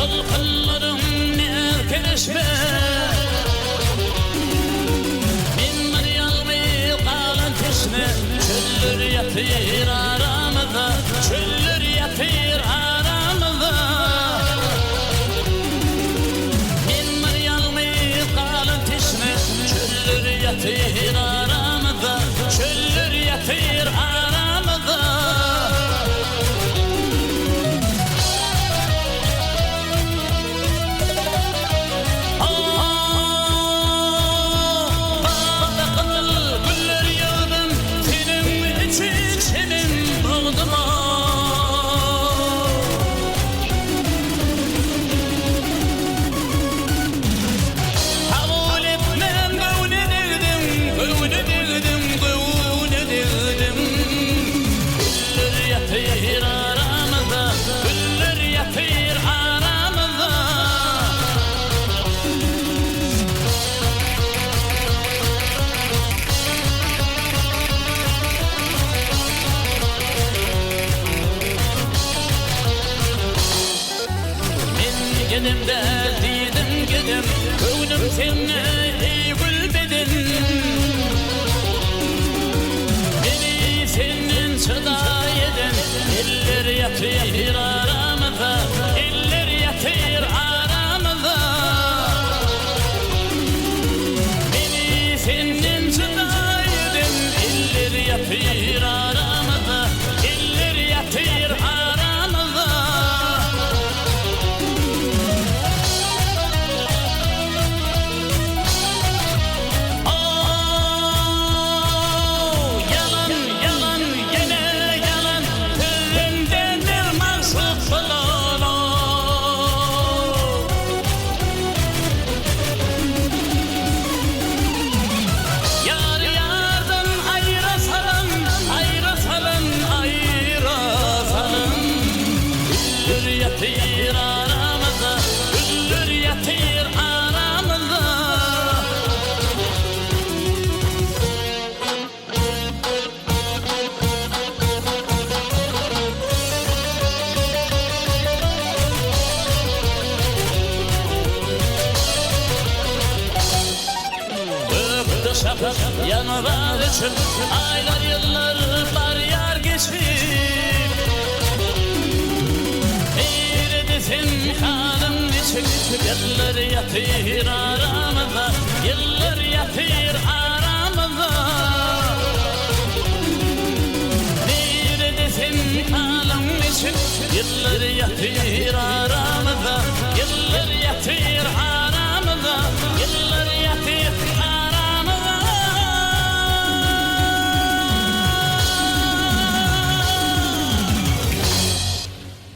Yolkullarım ne erkeşme Minmir yalmı kalan teşne Çöllür yatır aramıza Çöllür yatır aramıza Minmir yalmı kalan teşne Çöllür yatır aramıza Çöllür yatır aramıza Gedim de dedim gedim Könlüm seni eğilbedin Beni senin çıda yedin Eller yatır aramıza Eller yatır aramıza Beni senin çıda yedin Eller yatır aramıza Eller yatır aramıza Yatır aramıza, güller yatır aramıza Öptü şafak yanıvar için Aylar yıllar var yar geçip Sen kanım içip Yıllar yatır aramıza Yıllar yatır aramıza